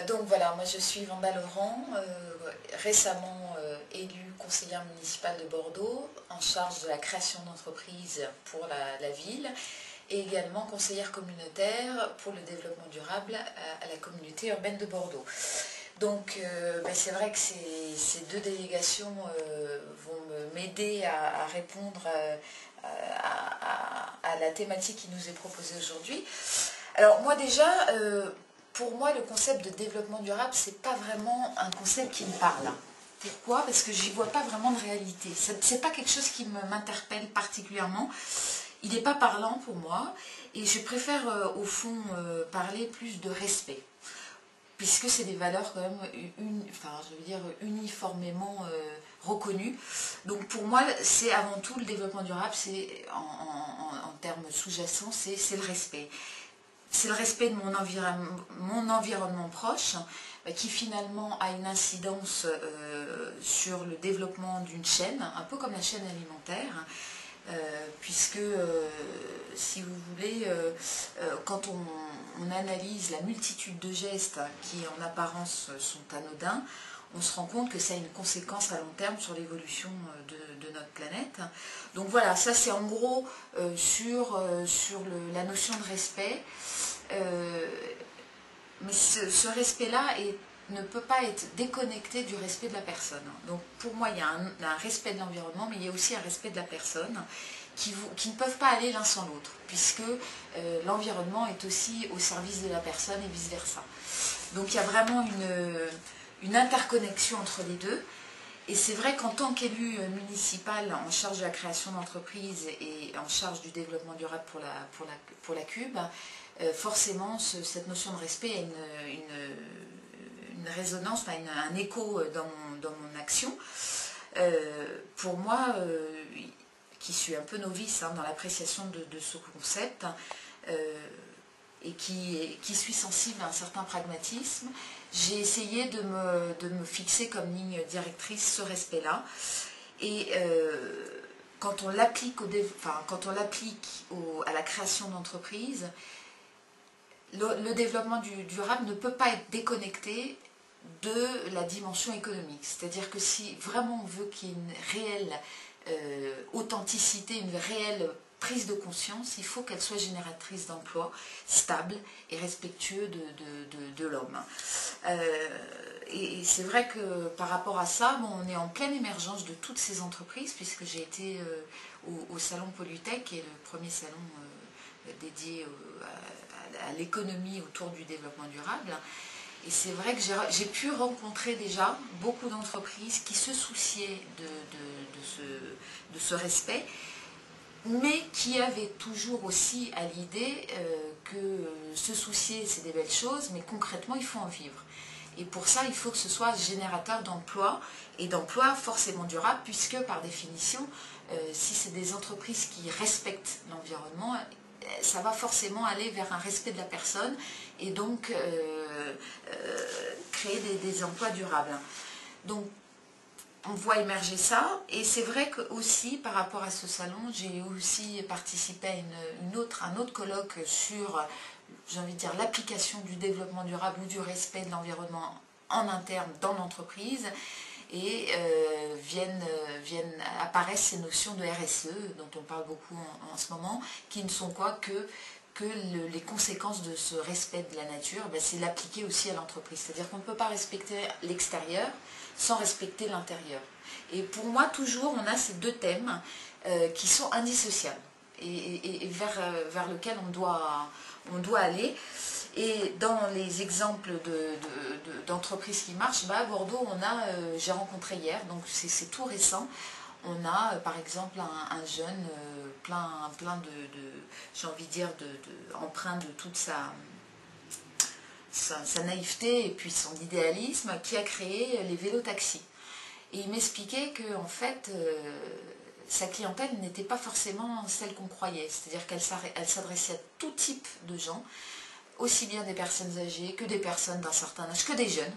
Donc voilà, moi je suis Vanda Laurent, récemment élue conseillère municipale de Bordeaux, en charge de la création d'entreprises pour la ville, et également conseillère communautaire pour le développement durable à la communauté urbaine de Bordeaux. Donc c'est vrai que ces deux délégations vont m'aider à répondre à la thématique qui nous est proposée aujourd'hui. Alors moi déjà, pour moi le concept de développement durable, c'est pas vraiment un concept qui me parle. Pourquoi? Parce que j'y vois pas vraiment de réalité. C'est pas quelque chose qui m'interpelle particulièrement. Il n'est pas parlant pour moi et je préfère au fond parler plus de respect, puisque c'est des valeurs quand même uniformément reconnues. Donc pour moi, c'est avant tout le développement durable, c'est en termes sous-jacents, c'est le respect. C'est le respect de mon environnement proche, qui finalement a une incidence sur le développement d'une chaîne, un peu comme la chaîne alimentaire, puisque, si vous voulez, quand on analyse la multitude de gestes qui en apparence sont anodins, on se rend compte que ça a une conséquence à long terme sur l'évolution de notre planète. Donc voilà, ça c'est en gros sur la notion de respect. Mais ce respect-là ne peut pas être déconnecté du respect de la personne. Donc pour moi, il y a un respect de l'environnement, mais il y a aussi un respect de la personne qui ne peuvent pas aller l'un sans l'autre, puisque l'environnement est aussi au service de la personne et vice-versa. Donc il y a vraiment une interconnexion entre les deux. Et c'est vrai qu'en tant qu'élu municipal en charge de la création d'entreprises et en charge du développement durable pour la CUB, forcément cette notion de respect a une résonance, un écho dans mon action. Pour moi, qui suis un peu novice dans l'appréciation de ce concept, et qui suis sensible à un certain pragmatisme, j'ai essayé de me fixer comme ligne directrice ce respect-là. Et quand on l'applique à la création d'entreprises, le développement durable ne peut pas être déconnecté de la dimension économique. C'est-à-dire que si vraiment on veut qu'il y ait une réelle authenticité, une réelle prise de conscience, il faut qu'elle soit génératrice d'emplois, stable et respectueux de l'homme. Et c'est vrai que par rapport à ça, on est en pleine émergence de toutes ces entreprises, puisque j'ai été au salon Polytech, qui est le premier salon dédié à l'économie autour du développement durable. Et c'est vrai que j'ai pu rencontrer déjà beaucoup d'entreprises qui se souciaient de ce respect, mais qui avaient toujours aussi à l'idée que se soucier, c'est des belles choses, mais concrètement, il faut en vivre. Et pour ça, il faut que ce soit générateur d'emplois, et d'emplois forcément durables, puisque par définition, si c'est des entreprises qui respectent l'environnement, ça va forcément aller vers un respect de la personne, et donc créer des emplois durables. Donc, on voit émerger ça, et c'est vrai que aussi par rapport à ce salon, j'ai aussi participé à un autre colloque sur, j'ai envie de dire, l'application du développement durable ou du respect de l'environnement en interne dans l'entreprise, et apparaissent ces notions de RSE dont on parle beaucoup en ce moment, qui ne sont quoi que les conséquences de ce respect de la nature, c'est l'appliquer aussi à l'entreprise. C'est-à-dire qu'on ne peut pas respecter l'extérieur sans respecter l'intérieur. Et pour moi, toujours, on a ces deux thèmes qui sont indissociables et vers lesquels on doit aller. Et dans les exemples d'entreprises qui marchent, à Bordeaux, j'ai rencontré hier, donc c'est tout récent, on a par exemple un jeune plein j'ai envie de dire, empreint de toute sa naïveté et puis son idéalisme, qui a créé les vélos-taxis. Et il m'expliquait que en fait, sa clientèle n'était pas forcément celle qu'on croyait, c'est-à-dire qu'elle s'adressait à tout type de gens, aussi bien des personnes âgées que des personnes d'un certain âge, que des jeunes,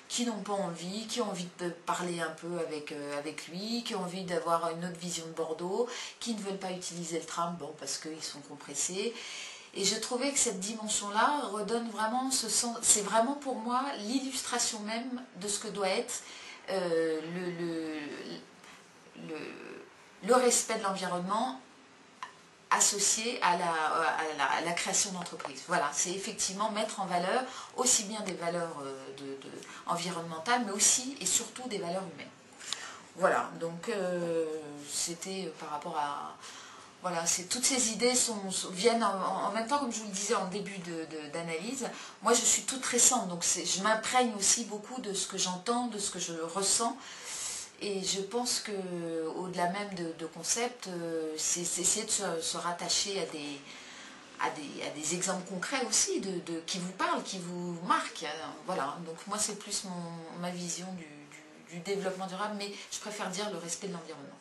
qui n'ont pas envie, qui ont envie de parler un peu avec lui, qui ont envie d'avoir une autre vision de Bordeaux, qui ne veulent pas utiliser le tram, parce qu'ils sont compressés. Et je trouvais que cette dimension-là redonne vraiment ce sens, c'est vraiment pour moi l'illustration même de ce que doit être le respect de l'environnement associé à la création d'entreprises. Voilà, c'est effectivement mettre en valeur aussi bien des valeurs environnementales, mais aussi et surtout des valeurs humaines. Voilà, donc c'était par rapport à... Voilà, toutes ces idées viennent en même temps, comme je vous le disais en début d'analyse. Moi, je suis toute récente, donc je m'imprègne aussi beaucoup de ce que j'entends, de ce que je ressens. Et je pense qu'au-delà même de concepts, c'est essayer de se rattacher à des exemples concrets aussi, qui vous parlent, qui vous marquent. Voilà, donc moi, c'est plus ma vision du développement durable, mais je préfère dire le respect de l'environnement.